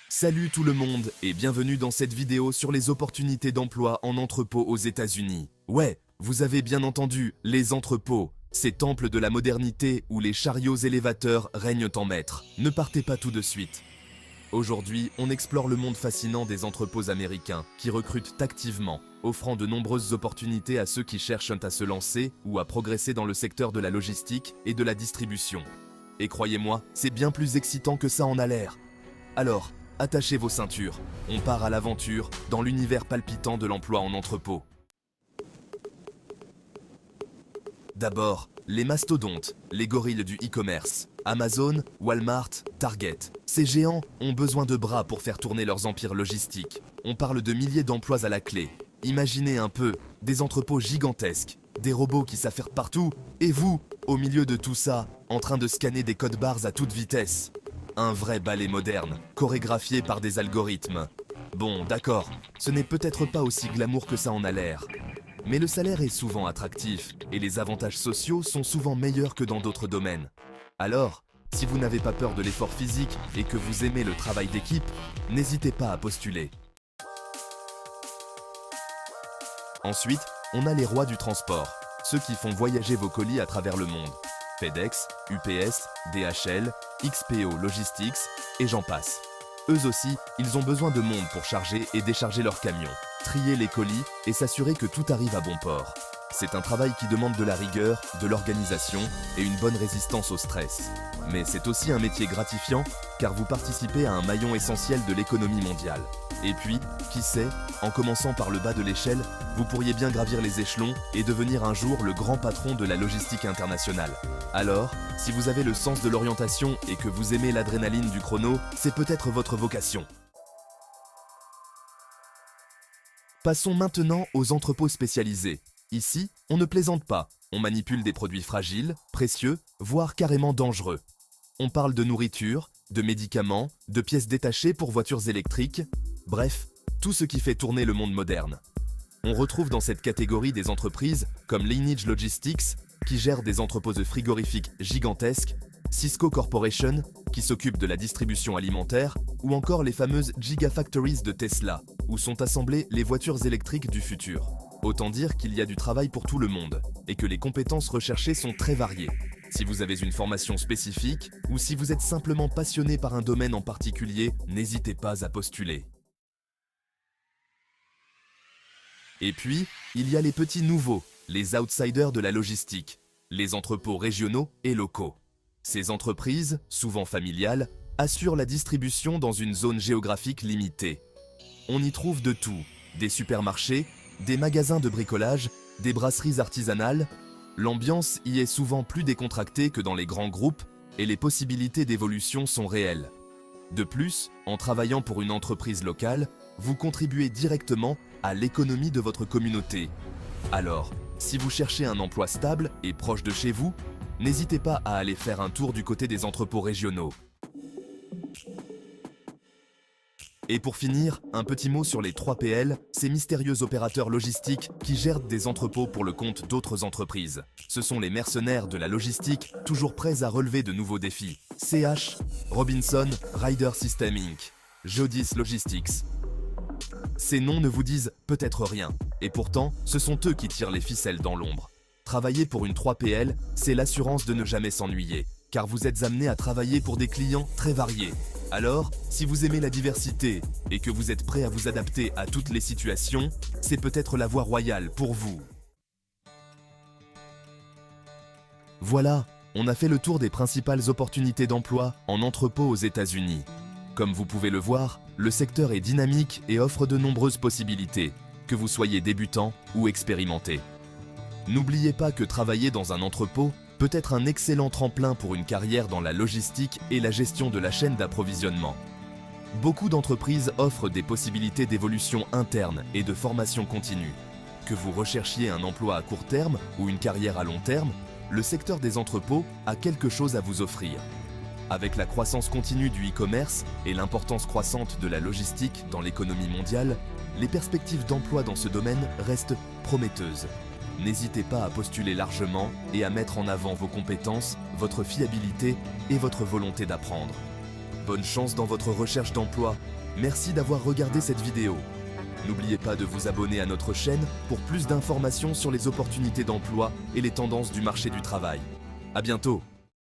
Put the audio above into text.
Salut tout le monde et bienvenue dans cette vidéo sur les opportunités d'emploi en entrepôt aux États-Unis. Ouais, vous avez bien entendu, les entrepôts, ces temples de la modernité où les chariots élévateurs règnent en maître. Ne partez pas tout de suite. Aujourd'hui, on explore le monde fascinant des entrepôts américains qui recrutent activement, offrant de nombreuses opportunités à ceux qui cherchent à se lancer ou à progresser dans le secteur de la logistique et de la distribution. Et croyez-moi, c'est bien plus excitant que ça en a l'air. Alors, attachez vos ceintures, on part à l'aventure dans l'univers palpitant de l'emploi en entrepôt. D'abord, les mastodontes, les gorilles du e-commerce, Amazon, Walmart, Target. Ces géants ont besoin de bras pour faire tourner leurs empires logistiques. On parle de milliers d'emplois à la clé. Imaginez un peu, des entrepôts gigantesques, des robots qui savent faire partout, et vous, au milieu de tout ça, en train de scanner des codes barres à toute vitesse. Un vrai ballet moderne, chorégraphié par des algorithmes. Bon, d'accord, ce n'est peut-être pas aussi glamour que ça en a l'air. Mais le salaire est souvent attractif et les avantages sociaux sont souvent meilleurs que dans d'autres domaines. Alors, si vous n'avez pas peur de l'effort physique et que vous aimez le travail d'équipe, n'hésitez pas à postuler. Ensuite, on a les rois du transport, ceux qui font voyager vos colis à travers le monde. FedEx, UPS, DHL, XPO Logistics et j'en passe. Eux aussi, ils ont besoin de monde pour charger et décharger leurs camions, trier les colis et s'assurer que tout arrive à bon port. C'est un travail qui demande de la rigueur, de l'organisation et une bonne résistance au stress. Mais c'est aussi un métier gratifiant car vous participez à un maillon essentiel de l'économie mondiale. Et puis, qui sait, en commençant par le bas de l'échelle, vous pourriez bien gravir les échelons et devenir un jour le grand patron de la logistique internationale. Alors, si vous avez le sens de l'orientation et que vous aimez l'adrénaline du chrono, c'est peut-être votre vocation. Passons maintenant aux entrepôts spécialisés. Ici, on ne plaisante pas, on manipule des produits fragiles, précieux, voire carrément dangereux. On parle de nourriture, de médicaments, de pièces détachées pour voitures électriques, bref, tout ce qui fait tourner le monde moderne. On retrouve dans cette catégorie des entreprises comme Lineage Logistics, qui gère des entrepôts frigorifiques gigantesques, Cisco Corporation, qui s'occupe de la distribution alimentaire, ou encore les fameuses Gigafactories de Tesla, où sont assemblées les voitures électriques du futur. Autant dire qu'il y a du travail pour tout le monde, et que les compétences recherchées sont très variées. Si vous avez une formation spécifique, ou si vous êtes simplement passionné par un domaine en particulier, n'hésitez pas à postuler. Et puis, il y a les petits nouveaux, les outsiders de la logistique, les entrepôts régionaux et locaux. Ces entreprises, souvent familiales, assurent la distribution dans une zone géographique limitée. On y trouve de tout, des supermarchés, des magasins de bricolage, des brasseries artisanales. L'ambiance y est souvent plus décontractée que dans les grands groupes et les possibilités d'évolution sont réelles. De plus, en travaillant pour une entreprise locale, vous contribuez directement à l'économie de votre communauté. Alors, si vous cherchez un emploi stable et proche de chez vous, n'hésitez pas à aller faire un tour du côté des entrepôts régionaux. Et pour finir, un petit mot sur les 3PL, ces mystérieux opérateurs logistiques qui gèrent des entrepôts pour le compte d'autres entreprises. Ce sont les mercenaires de la logistique, toujours prêts à relever de nouveaux défis. CH, Robinson, Ryder System Inc., Jodis Logistics. Ces noms ne vous disent peut-être rien, et pourtant, ce sont eux qui tirent les ficelles dans l'ombre. Travailler pour une 3PL, c'est l'assurance de ne jamais s'ennuyer, car vous êtes amené à travailler pour des clients très variés. Alors, si vous aimez la diversité et que vous êtes prêt à vous adapter à toutes les situations, c'est peut-être la voie royale pour vous. Voilà, on a fait le tour des principales opportunités d'emploi en entrepôt aux États-Unis. Comme vous pouvez le voir, le secteur est dynamique et offre de nombreuses possibilités, que vous soyez débutant ou expérimenté. N'oubliez pas que travailler dans un entrepôt peut être un excellent tremplin pour une carrière dans la logistique et la gestion de la chaîne d'approvisionnement. Beaucoup d'entreprises offrent des possibilités d'évolution interne et de formation continue. Que vous recherchiez un emploi à court terme ou une carrière à long terme, le secteur des entrepôts a quelque chose à vous offrir. Avec la croissance continue du e-commerce et l'importance croissante de la logistique dans l'économie mondiale, les perspectives d'emploi dans ce domaine restent prometteuses. N'hésitez pas à postuler largement et à mettre en avant vos compétences, votre fiabilité et votre volonté d'apprendre. Bonne chance dans votre recherche d'emploi. Merci d'avoir regardé cette vidéo. N'oubliez pas de vous abonner à notre chaîne pour plus d'informations sur les opportunités d'emploi et les tendances du marché du travail. À bientôt!